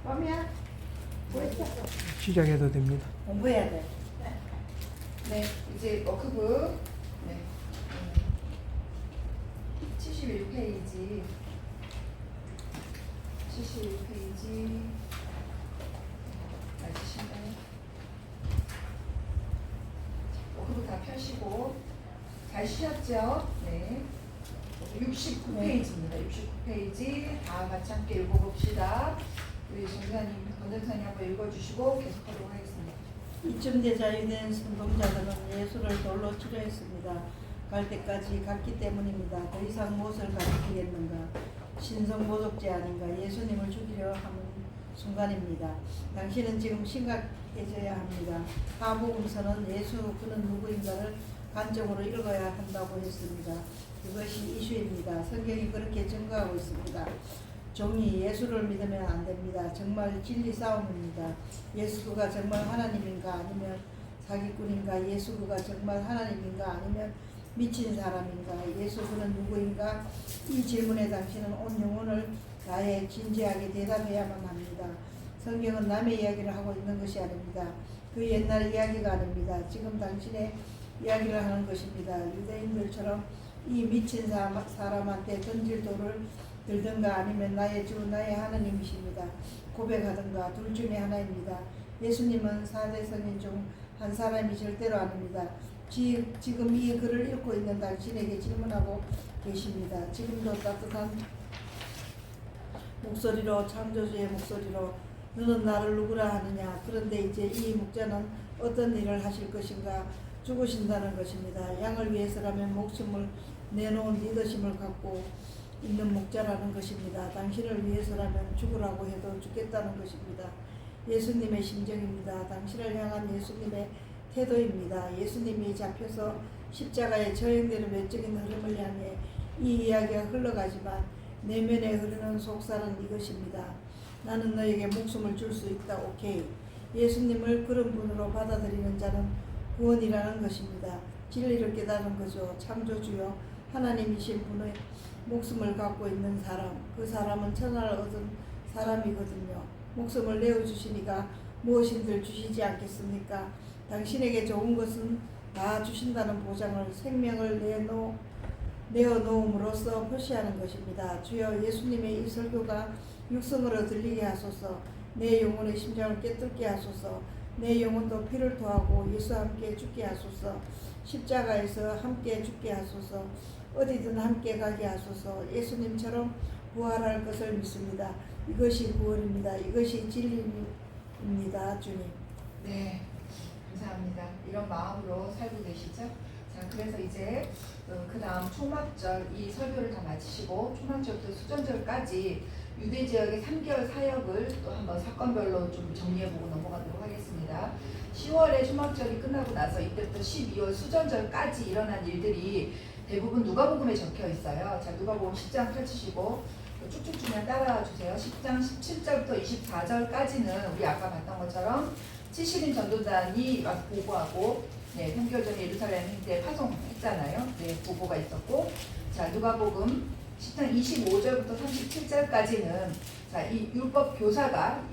껌이야? 뭐했어? 시작해도 됩니다. 공부해야 돼. 네, 이제 워크북 71페이지 71페이지 맞으신가요? 워크북 다 펴시고 잘 쉬셨죠? 네. 69페이지입니다. 69페이지 다 같이 함께 읽어봅시다. 우리 전사님, 권전사님 한번 읽어주시고 계속하도록 하겠습니다. 이쯤 되자 유대인 선동자들은 예수를 돌로 치려했습니다. 갈 때까지 갔기 때문입니다. 더 이상 무엇을 가르치겠는가? 신성모독죄 아닌가? 예수님을 죽이려 하는 순간입니다. 당신은 지금 심각해져야 합니다. 하복음서는 예수 그는 누구인가를 관점으로 읽어야 한다고 했습니다. 이것이 이슈입니다. 성경이 그렇게 증거하고 있습니다. 종이 예수를 믿으면 안 됩니다. 정말 진리 싸움입니다. 예수가 정말 하나님인가 아니면 사기꾼인가? 예수가 정말 하나님인가 아니면 미친 사람인가? 예수는 누구인가? 이 질문에 당신은 온 영혼을 다해 진지하게 대답해야만 합니다. 성경은 남의 이야기를 하고 있는 것이 아닙니다. 그 옛날 이야기가 아닙니다. 지금 당신의 이야기를 하는 것입니다. 유대인들처럼 이 미친 사람한테 던질 돌을 들든가 아니면 나의 주 나의 하나님이십니다. 고백하든가 둘 중에 하나입니다. 예수님은 4대 성인 중 한 사람이 절대로 아닙니다. 지금 이 글을 읽고 있는 당신에게 질문하고 계십니다. 지금도 따뜻한 목소리로 창조주의 목소리로 너는 나를 누구라 하느냐. 그런데 이제 이 목자는 어떤 일을 하실 것인가? 죽으신다는 것입니다. 양을 위해서라면 목숨을 내놓은 리더십을 갖고 있는 목자라는 것입니다. 당신을 위해서라면 죽으라고 해도 죽겠다는 것입니다. 예수님의 심정입니다. 당신을 향한 예수님의 태도입니다. 예수님이 잡혀서 십자가에 처형되는 외적인 흐름을 향해 이 이야기가 흘러가지만 내면에 흐르는 속살은 이것입니다. 나는 너에게 목숨을 줄 수 있다. 오케이. 예수님을 그런 분으로 받아들이는 자는 구원이라는 것입니다. 진리를 깨닫는 거죠. 창조주요 하나님이신 분의 목숨을 갖고 있는 사람, 그 사람은 천하를 얻은 사람이거든요. 목숨을 내어주시니까 무엇인들 주시지 않겠습니까? 당신에게 좋은 것은 다 주신다는 보장을 생명을 내어놓음으로써 표시하는 것입니다. 주여 예수님의 이 설교가 육성으로 들리게 하소서. 내 영혼의 심장을 깨뚫게 하소서. 내 영혼도 피를 토하고 예수와 함께 죽게 하소서. 십자가에서 함께 죽게 하소서. 어디든 함께 가게 하소서. 예수님처럼 부활할 것을 믿습니다. 이것이 구원입니다. 이것이 진리입니다. 주님. 네, 감사합니다. 이런 마음으로 살고 계시죠? 자, 그래서 이제 그 다음 초막절 이 설교를 다 마치시고 초막절부터 수전절까지 유대 지역의 3개월 사역을 또 한번 사건별로 좀 정리해보고 넘어가도록 하겠습니다. 10월에 초막절이 끝나고 나서 이때부터 12월 수전절까지 일어난 일들이 대부분 누가복음에 적혀 있어요. 자, 누가복음 10장 펼치시고 쭉쭉 그냥 따라와 주세요. 10장 17절부터 24절까지는 우리 아까 봤던 것처럼 70인 전도단이 와서 보고하고 3개월 전에 예루살렘 행대 파송했잖아요. 네, 보고가 있었고, 자, 누가복음 10장 25절부터 37절까지는 자, 이 율법 교사가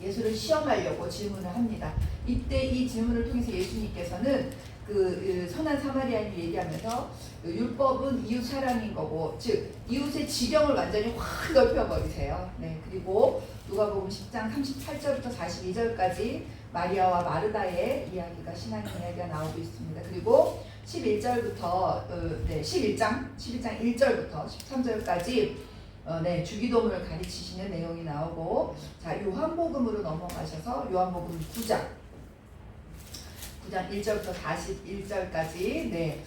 예수를 시험하려고 질문을 합니다. 이때 이 질문을 통해서 예수님께서는 그 선한 사마리아인을 얘기하면서 율법은 이웃 사랑인 거고, 즉 이웃의 지경을 완전히 확 넓혀버리세요. 네, 그리고 누가복음 10장 38절부터 42절까지 마리아와 마르다의 이야기가 신앙의 이야기가 나오고 있습니다. 그리고 11절부터 11장 1절부터 13절까지 주기도문을 가르치시는 내용이 나오고, 자, 요한복음으로 넘어가셔서 요한복음 9장 1절부터 41절까지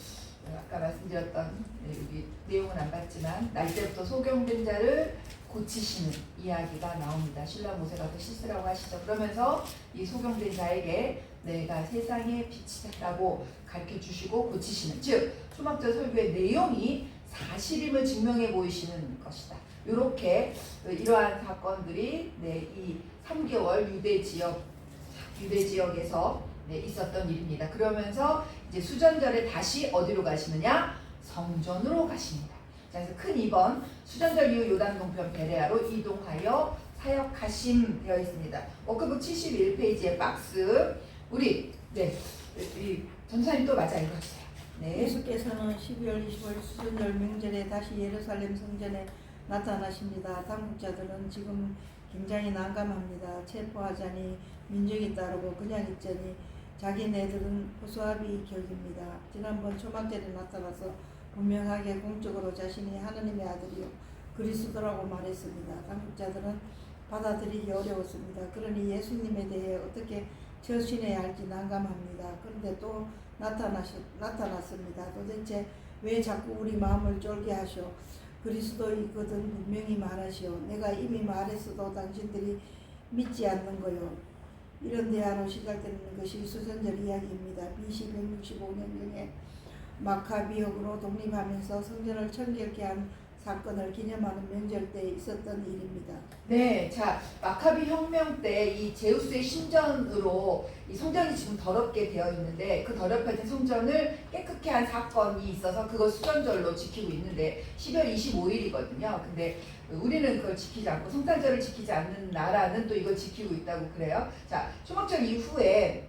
아까 말씀드렸던 여기 내용은 안 봤지만 날때부터 소경된 자를 고치시는 이야기가 나옵니다. 신라 모세가 그 실수라고 하시죠. 그러면서 이 소경된 자에게 내가 세상의 빛이라고 가르쳐 주시고 고치시는, 즉 초막절 설교의 내용이 사실임을 증명해 보이시는 것이다. 이렇게 이러한 사건들이 이 3개월 유대 지역에서 있었던 일입니다. 그러면서 이제 수전절에 다시 어디로 가시느냐? 성전으로 가십니다. 자, 그래서 큰 이번 수전절 이후 요단 동편 베레아로 이동하여 사역하심 되어 있습니다. 워크북 71페이지의 박스. 우리 이 전사님 또 맞아 읽어주세요. 네. 예수께서는 12월 25일 수전절 명절에 다시 예루살렘 성전에 나타나십니다. 당국자들은 지금 굉장히 난감합니다. 체포하자니 민중이 따르고 그냥 있자니 자기네들은 호소하비 격입니다. 지난번 초막절에 나타나서 분명하게 공적으로 자신이 하느님의 아들이요 그리스도라고 말했습니다. 당국자들은 받아들이기 어려웠습니다. 그러니 예수님에 대해 어떻게 처신해야 할지 난감합니다. 그런데 또 나타났습니다. 도대체 왜 자꾸 우리 마음을 쫄게 하시오? 그리스도이거든 분명히 말하시오. 내가 이미 말했어도 당신들이 믿지 않는 거요. 이런 대화로 시작되는 것이 수전절 이야기입니다. BC 165년경에 마카비역으로 독립하면서 성전을 청결케 한 사건을 기념하는 명절 때 있었던 일입니다. 네, 자 마카비 혁명 때 이 제우스의 신전으로 이 성전이 지금 더럽게 되어 있는데 그 더럽혀진 성전을 깨끗게 한 사건이 있어서 그걸 수전절로 지키고 있는데 12월 25일이거든요. 근데 우리는 그걸 지키지 않고 성탄절을 지키지 않는 나라는 또 이걸 지키고 있다고 그래요. 자 초막절 이후에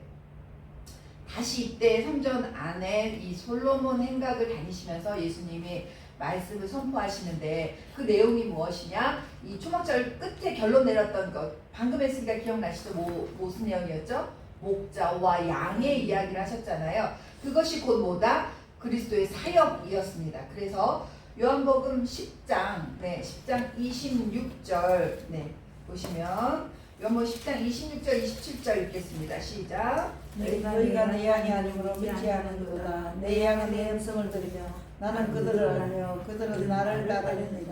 다시 이때 성전 안에 이 솔로몬 행각을 다니시면서 예수님이 말씀을 선포하시는데 그 내용이 무엇이냐? 이 초막절 끝에 결론 내렸던 것 방금 했으니까 기억나시죠? 무슨 내용이었죠? 목자와 양의 이야기를 하셨잖아요. 그것이 곧 뭐다? 그리스도의 사역이었습니다. 그래서 요한복음 10장 10장 26절 보시면 요한복음 10장 26절 27절 읽겠습니다. 시작. 너희가 내 양이 아니므로 믿지 않는도다. 내 양은 내 음성을 들으며 나는 그들을 알며 그들은 나를 따르느니라.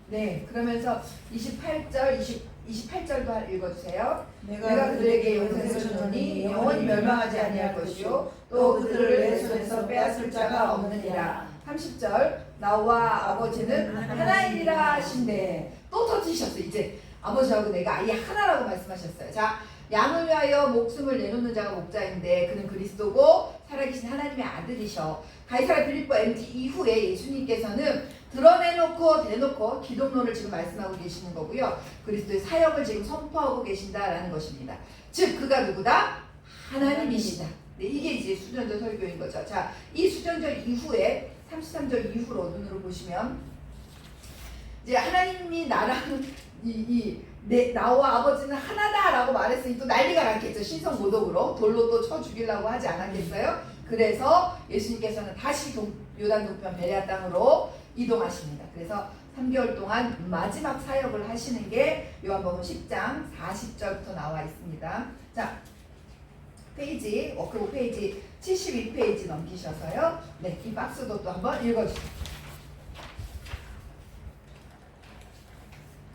네, 그러면서 28절도 읽어주세요. 내가 그들에게 영생을 주노니 영원히 멸망하지 아니할 것이요 또 그들을 내 손에서 빼앗을 자가 없느니라. 30절 나와 아버지는 하나이니라 하신대. 또 터지셨어요. 이제 아버지하고 내가 아예 하나라고 말씀하셨어요. 자, 양을 위하여 목숨을 내놓는 자가 목자인데 그는 그리스도고 살아계신 하나님의 아들이셔. 가이사라 빌립보 MT 이후에 예수님께서는 드러내놓고 대놓고 기독론을 지금 말씀하고 계시는 거고요. 그리스도의 사역을 지금 선포하고 계신다라는 것입니다. 즉 그가 누구다? 하나님이시다. 네, 이게 이제 수전절 설교인 거죠. 자, 이 수전절 이후에 33절 이후로 눈으로 보시면 이제 하나님이 나랑 나와 아버지는 하나다라고 말했으니 또 난리가 났겠죠. 신성모독으로 돌로 또 쳐 죽이려고 하지 않았겠어요? 그래서 예수님께서는 다시 요단 동편 베레아 땅으로 이동하십니다. 그래서 3개월 동안 마지막 사역을 하시는 게 요한복음 10장 40절부터 나와 있습니다. 자, 페이지 워크북 페이지 72페이지 넘기셔서요. 네, 이 박스도 또 한번 읽어주세요.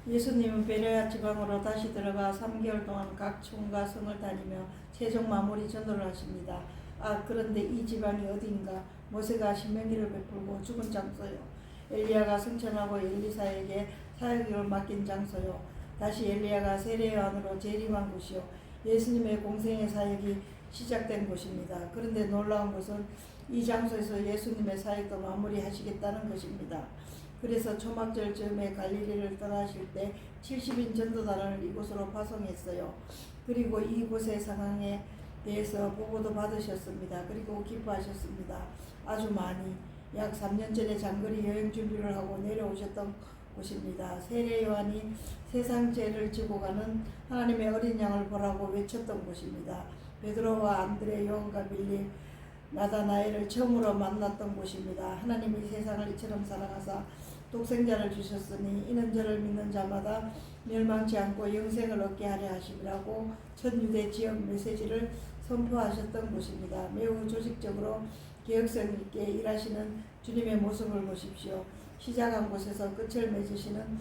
예수님은 베레아 지방으로 다시 들어가 3개월 동안 각 촌과 성을 다니며 최종 마무리 전도를 하십니다. 그런데 이 지방이 어디인가? 모세가 신명기를 베풀고 죽은 장소요. 엘리야가 승천하고 엘리사에게 사역을 맡긴 장소요. 다시 엘리야가 세례요한으로 재림한 곳이요. 예수님의 공생의 사역이 시작된 곳입니다. 그런데 놀라운 것은 이 장소에서 예수님의 사역도 마무리하시겠다는 것입니다. 그래서 초막절 즈음에 갈릴리를 떠나실 때 70인 전도단을 이곳으로 파송했어요. 그리고 이곳의 상황에 대해서 보고도 받으셨습니다. 그리고 기뻐하셨습니다. 아주 많이. 약 3년 전에 장거리 여행 준비를 하고 내려오셨던 곳입니다. 세례 요한이 세상 죄를 지고 가는 하나님의 어린 양을 보라고 외쳤던 곳입니다. 베드로와 안드레, 요한과 빌립, 나다나엘을 처음으로 만났던 곳입니다. 하나님이 세상을 이처럼 사랑하사 독생자를 주셨으니 이는 저를 믿는 자마다 멸망치 않고 영생을 얻게 하려 하심이라고 첫 유대 지역 메시지를 선포하셨던 곳입니다. 매우 조직적으로 개혁성 있게 일하시는 주님의 모습을 보십시오. 시작한 곳에서 끝을 맺으시는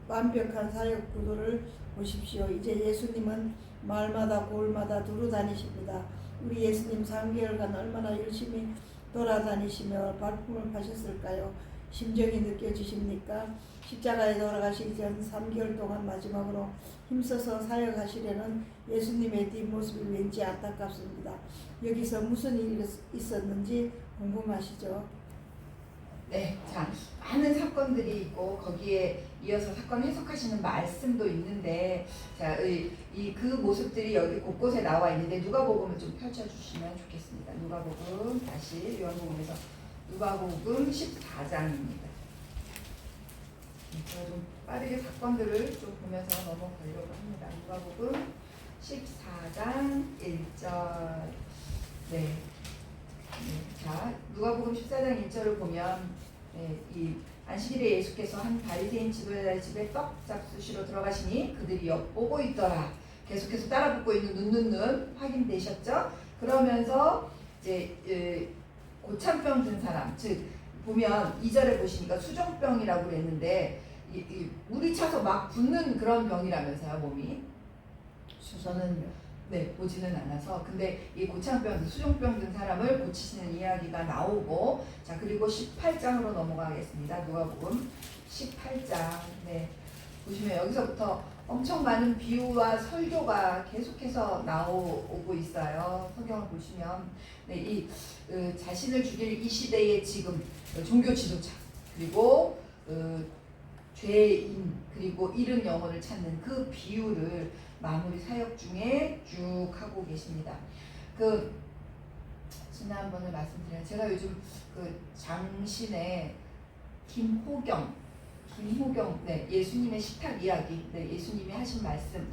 완벽한 사역 구도를 보십시오. 이제 예수님은 마을마다 고을마다 두루 다니십니다. 우리 예수님 3개월간 얼마나 열심히 돌아다니시며 발품을 파셨을까요? 심정이 느껴지십니까? 십자가에 돌아가시기 전 3개월 동안 마지막으로 힘써서 사역하시려는 예수님의 뒷모습이 왠지 안타깝습니다. 여기서 무슨 일이 있었는지 궁금하시죠? 네, 자, 많은 사건들이 있고 거기에 이어서 사건 해석하시는 말씀도 있는데 자, 그 모습들이 여기 곳곳에 나와 있는데 누가복음을 좀 펼쳐주시면 좋겠습니다. 누가복음 다시 요한복음에서 누가복음 14장입니다. 제가 좀 빠르게 사건들을 좀 보면서 넘어가려고 합니다. 누가복음 14장 1절. 네. 자, 누가복음 14장 1절을 보면 이 안식일에 예수께서 한 바리새인 지도자의 집에 떡 잡수시러 들어가시니 그들이 엿보고 있더라. 계속해서 따라붙고 있는 눈 확인되셨죠? 그러면서 이제 고참병 든 사람, 즉 보면 2절에 보시니까 수정병이라고 그랬는데 물이 차서 막 붓는 그런 병이라면서요, 몸이. 저는 보지는 않아서. 근데 이 고창병, 수종병 든 사람을 고치시는 이야기가 나오고, 자, 그리고 18장으로 넘어가겠습니다. 누가복음 18장. 네. 보시면 여기서부터 엄청 많은 비유와 설교가 계속해서 나오고 있어요. 성경을 보시면. 네, 이 자신을 죽일 이 시대의 지금 종교 지도자, 그리고 죄인, 그리고 잃은 영혼을 찾는 그 비유를 마무리 사역 중에 쭉 하고 계십니다. 지난번에 말씀드린 제가 요즘 장신의 김호경 예수님의 식탁 이야기, 예수님이 하신 말씀,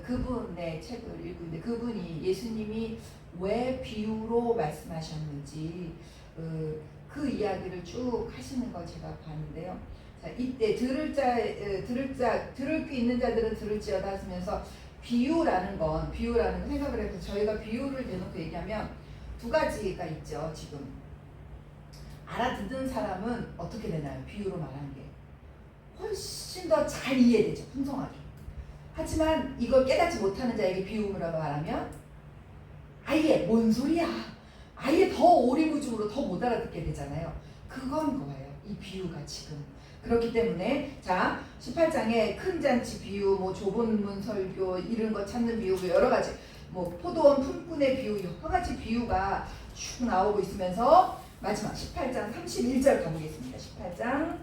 그분의 책을 읽고 있는데 그분이 예수님이 왜 비유로 말씀하셨는지 그 이야기를 쭉 하시는 걸 제가 봤는데요. 자, 이때 들을 게 있는 자들은 들을지어다 하시면서 비유라는 건 생각을 해서 저희가 비유를 대놓고 얘기하면 두 가지가 있죠. 지금 알아듣는 사람은 어떻게 되나요? 비유로 말하는 게 훨씬 더 잘 이해되죠. 풍성하게. 하지만 이걸 깨닫지 못하는 자에게 비유로 말하면 아예 뭔 소리야, 아예 더 오리무중으로 더 못 알아듣게 되잖아요. 그건 거예요. 이 비유가 지금. 그렇기 때문에 자 18장에 큰 잔치 비유, 뭐 좁은 문 설교, 잃은 것 찾는 비유, 여러 가지, 뭐 포도원 품꾼의 비유, 여러 가지 비유가 쭉 나오고 있으면서 마지막 18장 31절 가보겠습니다. 18장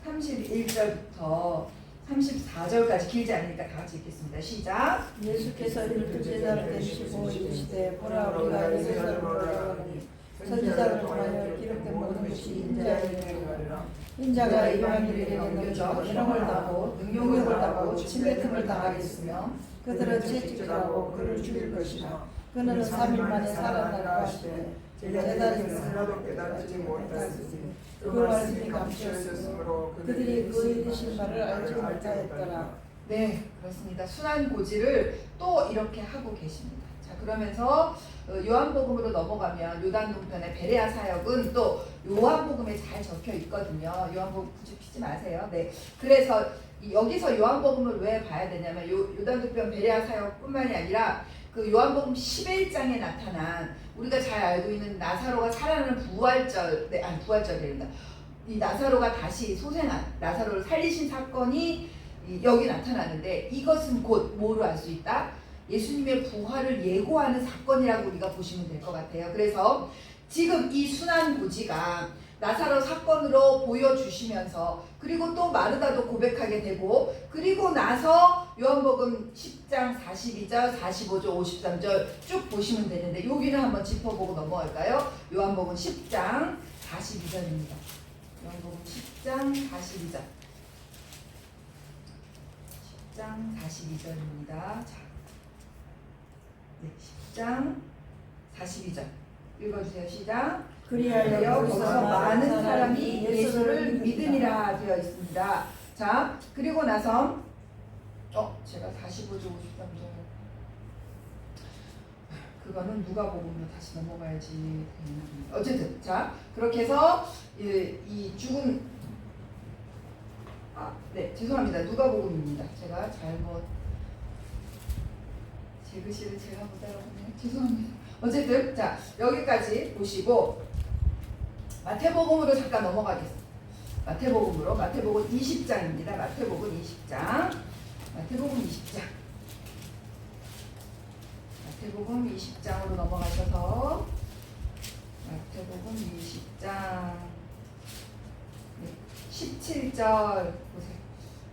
31절부터 34절까지 길지 않으니까 다 같이 읽겠습니다. 시작. 예수께서 일곱 제자를 데리시고 이르시되 보라 우리가 예수를 보려하니 선지자를 통하여 기록된 모든 것이 인자의 일이라. 인자가 이러한 일에게 넘겨져 희롱을 당하고 능욕을 당하고 침뱉음을 당하겠으며 그들은 채찍질하고 그를 죽일 것이라. 그는 3일 만에 살아나리라 하시되 제자들이 하나도 깨닫지 못하였으니 그 말씀이 감추었으므로 그들이 그 이르신 말을 알지 못하였더라. 네, 그렇습니다. 순환 고지를 또 이렇게 하고 계십니다. 자, 그러면서 요한복음으로 넘어가면 요단 동편의 베레아 사역은 또 요한복음에 잘 적혀 있거든요. 요한복음 굳이 피지 마세요. 네, 그래서 여기서 요한복음을 왜 봐야 되냐면 요단 동편 베레아 사역뿐만이 아니라 그 요한복음 11장에 나타난 우리가 잘 알고 있는 나사로가 살아나는 부활절, 부활절이란다. 이 나사로가 다시 소생한, 나사로를 살리신 사건이 여기 나타나는데 이것은 곧 뭐로 알 수 있다? 예수님의 부활을 예고하는 사건이라고 우리가 보시면 될 것 같아요. 그래서 지금 이 순환고지가 나사로 사건으로 보여주시면서 그리고 또 마르다도 고백하게 되고 그리고 나서 요한복음 10장 42절, 45절, 53절 쭉 보시면 되는데 여기는 한번 짚어보고 넘어갈까요? 요한복음 10장 42절입니다. 요한복음 10장 42절. 10장 42절입니다. 자, 네, 10장 42절 읽어주세요. 시작. 그리하여 거기서 많은 사람이 예수를 믿으니라 되어 있습니다. 자, 그리고 나서 제가 45절 53절 그거는 누가복음으로 다시 넘어가야지. 어쨌든 자, 그렇게 해서 이 죽은 네, 죄송합니다. 누가복음입니다. 제가 잘못 제 글씨를 제가 못 알아보네요. 죄송합니다. 어쨌든 자, 여기까지 보시고 마태복음으로 잠깐 넘어가겠습니다. 마태복음 20장입니다. 마태복음 20장. 마태복음 20장으로 넘어가셔서 마태복음 20장 17절 보세요.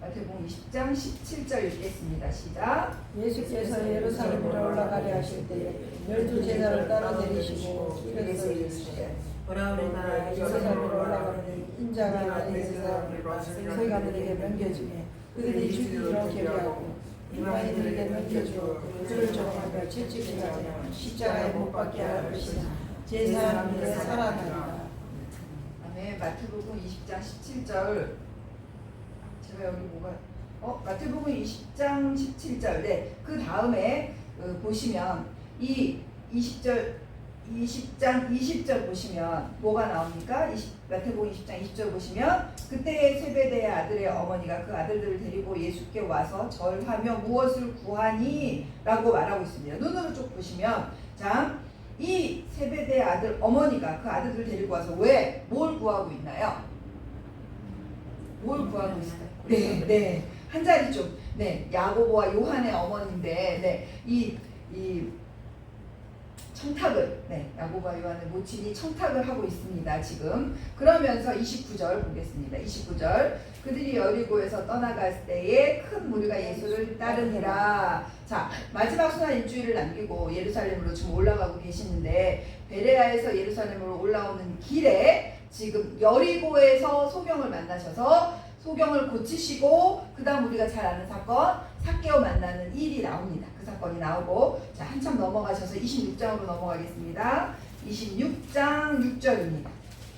마태복음 20장 17절 읽겠습니다. 시작. 예수께서 예루살렘으로 올라가려 하실 때에 12제자를 따로 내리시고 이래서 이르시되 보라오리나 예루살렘으로 올라가니 인자가 나에게 서기관들에게 넘겨주매 그들이 죽이기로 결의하고 이방인들에게 넘겨주어 그들을 조롱하며 채찍질하 되면 십자가에 못 박게 할 것이나 제3일에 살아나리라. 아멘. 마태복음 20장 17절. 제가 여기 뭐가 마태복음 20장 17절. 네. 그 다음에 보시면 이 20장 20절 보시면 뭐가 나옵니까? 마태복음 20장 20절 보시면 그때의 세베대의 아들의 어머니가 그 아들들을 데리고 예수께 와서 절하며 무엇을 구하니? 라고 말하고 있습니다. 눈으로 쭉 보시면 자, 이 세베대의 아들 어머니가 그 아들들을 데리고 와서 왜? 뭘 구하고 있나요? 뭘 구하고 있을까요? 네, 네. 한 자리 좀. 네, 야고보와 요한의 어머니인데, 네, 이 청탁을, 네, 야고보와 요한의 모친이 청탁을 하고 있습니다, 지금. 그러면서 29절 보겠습니다. 29절. 그들이 여리고에서 떠나갈 때에 큰 무리가 예수를 따르니라. 자, 마지막 순환 일주일을 남기고 예루살렘으로 지금 올라가고 계시는데, 베레아에서 예루살렘으로 올라오는 길에 지금 여리고에서 소경을 만나셔서 소경을 고치시고 그 다음 우리가 잘 아는 사건 삭개오 만나는 일이 나옵니다. 그 사건이 나오고 자 한참 넘어가셔서 26장으로 넘어가겠습니다. 26장 6절입니다.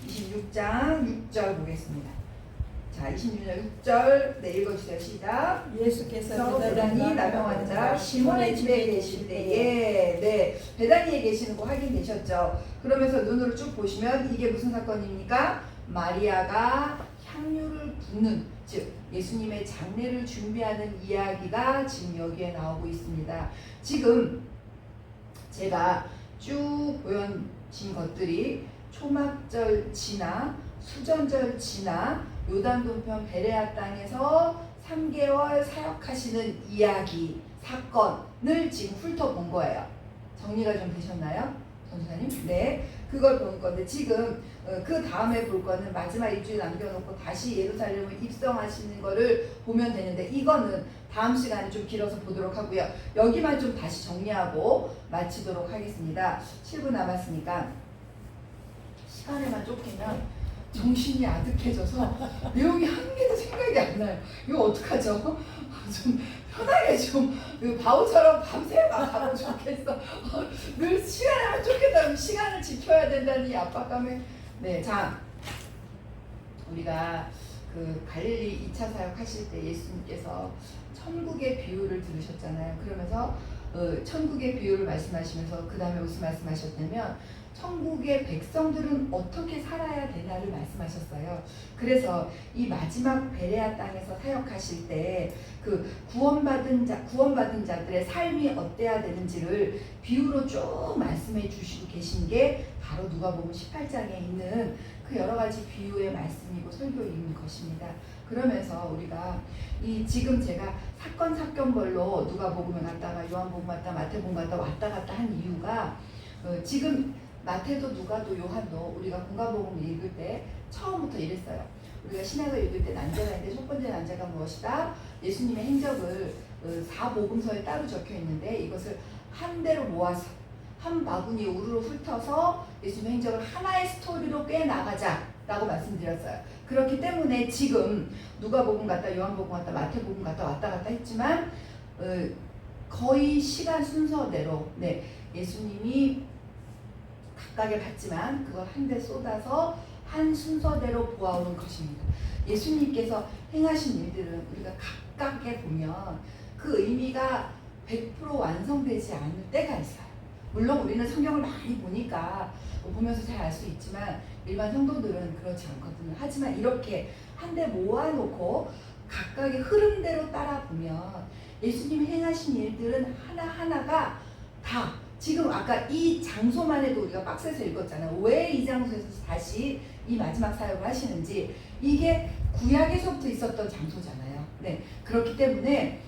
26장 6절 보겠습니다. 자 26장 6절 네 읽어주세요. 시작. 예수께서 베다니 나병 환자 시몬의 집에 계실 때에 네 베다니에 계시는 거 확인되셨죠? 그러면서 눈으로 쭉 보시면 이게 무슨 사건입니까? 마리아가 향유를 붓는 즉 예수님의 장례를 준비하는 이야기가 지금 여기에 나오고 있습니다. 지금 제가 쭉 보여진 것들이 초막절 지나 수전절 지나 요단동편 베레아 땅에서 3개월 사역하시는 이야기 사건을 지금 훑어본 거예요. 정리가 좀 되셨나요? 전사님? 네. 그걸 본 건데 지금 그 다음에 볼 거는 마지막 일주일 남겨놓고 다시 예루살렘을 입성하시는 거를 보면 되는데 이거는 다음 시간에 좀 길어서 보도록 하고요. 여기만 좀 다시 정리하고 마치도록 하겠습니다. 7분 남았으니까 시간에만 쫓기면 정신이 아득해져서 내용이 한 개도 생각이 안 나요. 이거 어떡하죠? 좀 편하게 좀 바우처럼 밤새 가고 좋겠어. 늘 시간에만 쫓긴다면 시간을 지켜야 된다는 이 압박감에 네, 자 우리가 그 갈릴리 2차 사역 하실 때 예수님께서 천국의 비유를 들으셨잖아요. 그러면서 천국의 비유를 말씀하시면서 그 다음에 무슨 말씀하셨냐면 천국의 백성들은 어떻게 살아야 되나를 말씀하셨어요. 그래서 이 마지막 베레아 땅에서 사역하실 때 그 구원받은 자들의 삶이 어때야 되는지를 비유로 쭉 말씀해 주시고 계신 게 바로 누가복음 18장에 있는 그 여러 가지 비유의 말씀이고 설교인 것입니다. 그러면서 우리가 이 지금 제가 사건별로 누가복음에 갔다가 요한복음 갔다 마태복음 갔다 왔다 갔다 한 이유가 지금 마태도 누가도 요한도 우리가 공간복음 읽을 때 처음부터 이랬어요. 우리가 신약을 읽을 때 난제가 있는데 첫 번째 난제가 무엇이다? 예수님의 행적을 4복음서에 따로 적혀 있는데 이것을 한 대로 모아서 한 바구니에 우르르 훑어서 예수님의 행적을 하나의 스토리로 꿰나가자 라고 말씀드렸어요. 그렇기 때문에 지금 누가복음 갔다 요한복음 갔다 마태복음 갔다 왔다 갔다 했지만 거의 시간 순서대로 네, 예수님이 각각의 받지만 그걸 한 대 쏟아서 한 순서대로 보아오는 것입니다. 예수님께서 행하신 일들은 우리가 각각에 보면 그 의미가 100% 완성되지 않을 때가 있어요. 물론 우리는 성경을 많이 보니까 보면서 잘 알 수 있지만 일반 성도들은 그렇지 않거든요. 하지만 이렇게 한 대 모아놓고 각각의 흐름대로 따라 보면 예수님이 행하신 일들은 하나하나가 다 지금 아까 이 장소만 해도 우리가 박스에서 읽었잖아요. 왜 이 장소에서 다시 이 마지막 사역을 하시는지 이게 구약에서부터 있었던 장소잖아요. 네, 그렇기 때문에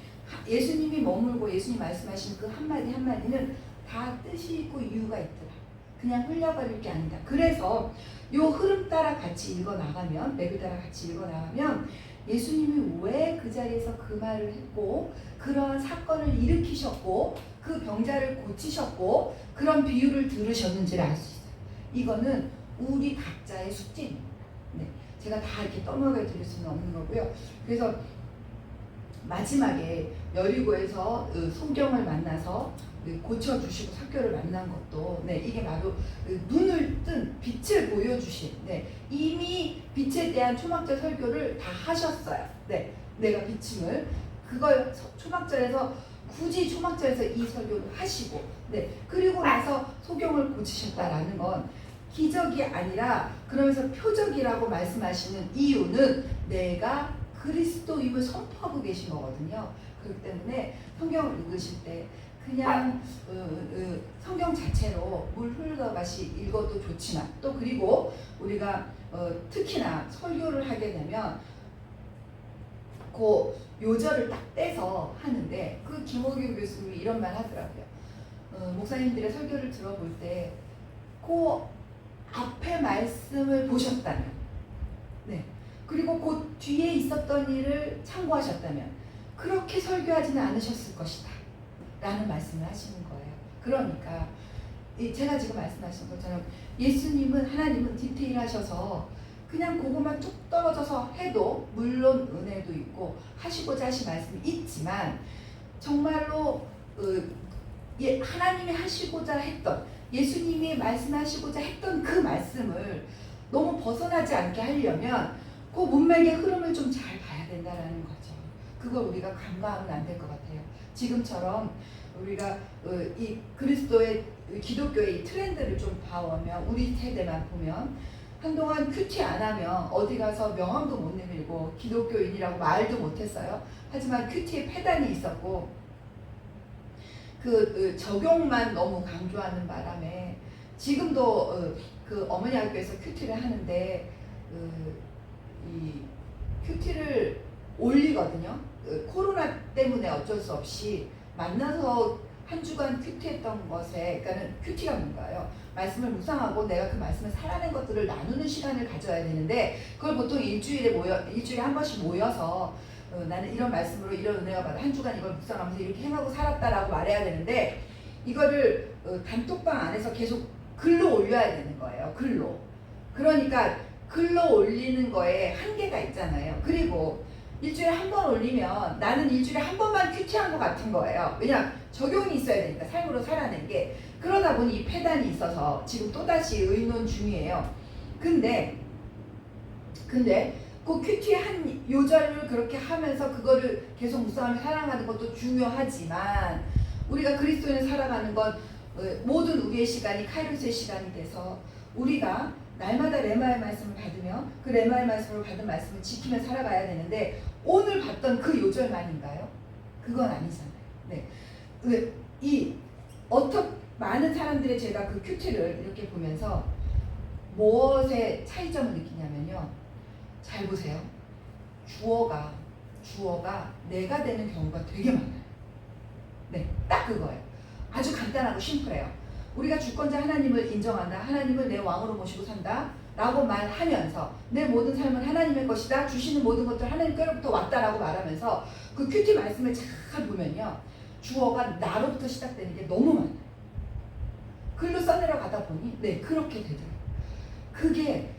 예수님이 머물고 예수님 말씀하신 그 한마디 한마디는 다 뜻이 있고 이유가 있더라. 그냥 흘려버릴 게 아니다. 그래서 요 흐름 따라 같이 읽어나가면 맥을 따라 같이 읽어나가면 예수님이 왜 그 자리에서 그 말을 했고 그러한 사건을 일으키셨고 그 병자를 고치셨고 그런 비유를 들으셨는지를 알 수 있어요. 이거는 우리 각자의 숙제입니다. 네, 제가 다 이렇게 떠먹여 드릴 수는 없는 거고요. 그래서 마지막에 여리고에서 성경을 만나서 고쳐주시고 사교를 만난 것도 이게 바로 눈을 뜬 빛을 보여주신 이미 빛에 대한 초막절 설교를 다 하셨어요. 내가 비침을 그걸 초막절에서 굳이 초막절에서 이 설교를 하시고 그리고 나서 소경을 고치셨다라는 건 기적이 아니라 그러면서 표적이라고 말씀하시는 이유는 내가 그리스도임을 선포하고 계신 거거든요. 그렇기 때문에 성경을 읽으실 때 그냥 성경 자체로 물 흘러가시 읽어도 좋지만 또 그리고 우리가 특히나 설교를 하게 되면 그 요절을 딱 떼서 하는데 그 김호규 교수님이 이런 말 하더라고요. 목사님들의 설교를 들어볼 때 그 앞에 말씀을 보셨다면 그리고 그 뒤에 있었던 일을 참고하셨다면 그렇게 설교하지는 않으셨을 것이다 라는 말씀을 하시는 거예요. 그러니까 제가 지금 말씀하신 것처럼 예수님은 하나님은 디테일하셔서 그냥 그것만 쭉 떨어져서 해도 물론 은혜도 있고 하시고자 하신 말씀이 있지만 정말로 하나님이 하시고자 했던 예수님이 말씀하시고자 했던 그 말씀을 너무 벗어나지 않게 하려면 그 문맥의 흐름을 좀 잘 봐야 된다라는 거죠. 그걸 우리가 간과하면 안 될 것 같아요. 지금처럼 우리가 이 그리스도의 기독교의 이 트렌드를 좀 봐오면 우리 세대만 보면 한동안 큐티 안 하면 어디 가서 명함도 못 내밀고 기독교인이라고 말도 못했어요. 하지만 큐티에 폐단이 있었고 그 적용만 너무 강조하는 바람에 지금도 그 어머니 학교에서 큐티를 하는데 이 큐티를 올리거든요. 코로나 때문에 어쩔 수 없이 만나서 한 주간 큐티했던 것에, 그러니까는 큐티가 뭔가요? 말씀을 묵상하고 내가 그 말씀을 살아낸 것들을 나누는 시간을 가져야 되는데 그걸 보통 일주일에 한 번씩 모여서 나는 이런 말씀으로 이런 은혜가 받아 한 주간 이걸 묵상하면서 이렇게 행하고 살았다라고 말해야 되는데 이거를 단톡방 안에서 계속 글로 올려야 되는 거예요. 글로. 그러니까 글로 올리는 거에 한계가 있잖아요. 그리고 일주일에 한 번 올리면 나는 일주일에 한 번만 큐티한 것 같은 거예요. 왜냐 적용이 있어야 되니까 삶으로 살아낸 게. 그러다 보니 이 폐단이 있어서 지금 또다시 의논 중이에요. 근데 그 큐티 한 요절을 그렇게 하면서 그거를 계속 묵상하며 살아가는 것도 중요하지만 우리가 그리스도인을 살아가는 건 모든 우리의 시간이 카이로스의 시간이 돼서 우리가 날마다 레마의 말씀을 받으며 그 레마의 말씀으로 받은 말씀을 지키며 살아가야 되는데 오늘 봤던 그 요절만인가요? 그건 아니잖아요. 많은 사람들의 제가 그 큐티를 이렇게 보면서 무엇에 차이점을 느끼냐면요. 잘 보세요. 주어가 내가 되는 경우가 되게 많아요. 딱 그거예요. 아주 간단하고 심플해요. 우리가 주권자 하나님을 인정한다. 하나님을 내 왕으로 모시고 산다. 라고 말하면서 내 모든 삶은 하나님의 것이다. 주시는 모든 것들 하나님께로부터 왔다라고 말하면서 그 큐티 말씀을 잘 보면요. 주어가 나로부터 시작되는 게 너무 많아요. 글로 써내려가다 보니 그렇게 되더라고요. 그게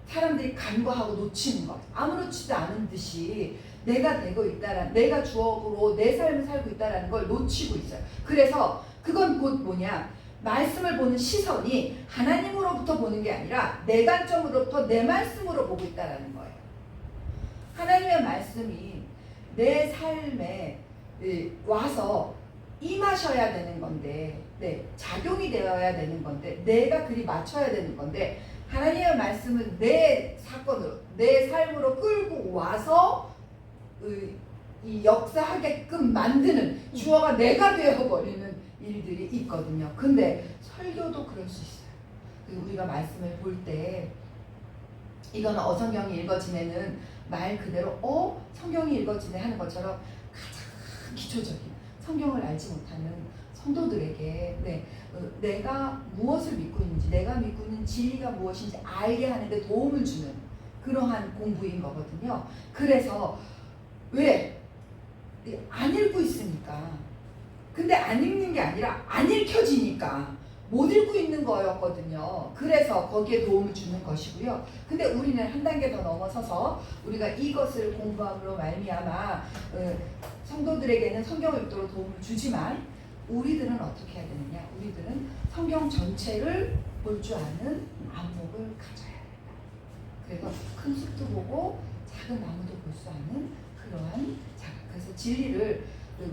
사람들이 간과하고 놓치는 것. 아무렇지도 않은 듯이 내가 되고 있다라는, 내가 주어로 내 삶을 살고 있다라는 걸 놓치고 있어요. 그래서 그건 곧 뭐냐? 말씀을 보는 시선이 하나님으로부터 보는 게 아니라 내 관점으로부터 내 말씀으로 보고 있다라는 거예요. 하나님의 말씀이 내 삶에 와서 임하셔야 되는 건데, 작용이 되어야 되는 건데, 내가 그리 맞춰야 되는 건데, 하나님의 말씀은 내 사건으로, 내 삶으로 끌고 와서 이 역사하게끔 만드는 주어가 내가 되어버리는 일들이 있거든요. 근데 설교도 그럴 수 있어요. 우리가 말씀을 볼 때 이거는 어성경이 읽어지면은 말 그대로 성경이 읽어지네 하는 것처럼 가장 기초적인 성경을 알지 못하는 성도들에게 내가 무엇을 믿고 있는지, 내가 믿고 있는 진리가 무엇인지 알게 하는 데 도움을 주는 그러한 공부인 거거든요. 그래서 왜? 안 읽고 있으니까. 근데 안 읽는 게 아니라 안 읽혀지니까 못 읽고 있는 거였거든요. 그래서 거기에 도움을 주는 것이고요. 근데 우리는 한 단계 더 넘어서서 우리가 이것을 공부함으로 말미암아 성도들에게는 성경 읽도록 도움을 주지만 우리들은 어떻게 해야 되느냐? 우리들은 성경 전체를 볼 줄 아는 안목을 가져야 된다. 그래서 큰 숲도 보고 작은 나무도 볼 수 아는 그러한 자각. 그래서 진리를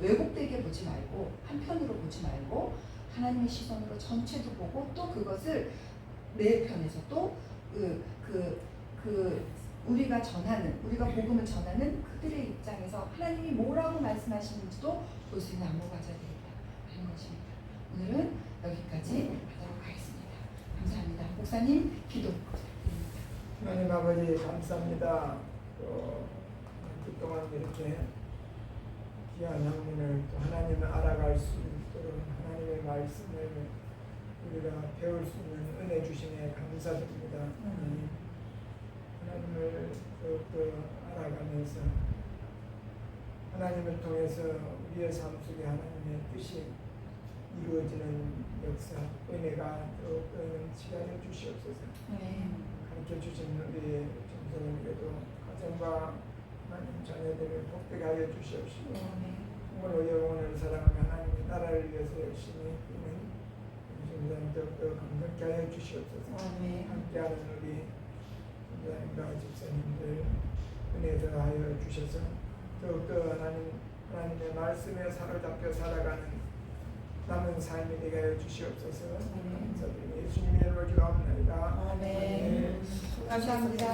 왜곡되게 보지 말고 한편으로 보지 말고 하나님의 시선으로 전체도 보고 또 그것을 내 편에서 또 우리가 복음을 전하는 그들의 입장에서 하나님이 뭐라고 말씀하시는지도 볼 수 있는 안목을 가져야 되겠다 하는 것입니다. 오늘은 여기까지 하도록 하겠습니다. 감사합니다. 목사님 기도 부탁드립니다. 하나님 아버지 감사합니다. 그동안 이렇게 귀한 학문을 또 하나님을 알아갈 수 있도록 하나님의 말씀을 우리가 배울 수 있는 은혜 주심에 감사드립니다. 하나님을 더욱더 알아가면서 하나님을 통해서 우리의 삶 속에 하나님의 뜻이 이루어지는 역사, 은혜가 더욱더 넘치게 하여 주시옵소서. 가르쳐 주신 우리 정성에게도 가정과 하나님 자녀들을 복되게 하여 주시옵시고 정말로 영혼을 사랑하는 하나님의 나라를 위해서 열심히 뛰는 우리 더욱더 감격케 하여 주시옵소서. 함께하는 우리 선생님과 집사님들 은혜 더하여 주셔서 더욱더 하나님의 말씀에 사로잡혀 살아가는 남은 삶이 되게 하여 주시옵소서. 감사드리며 예수님의 이름으로 기도합니다. 아멘. 감사합니다.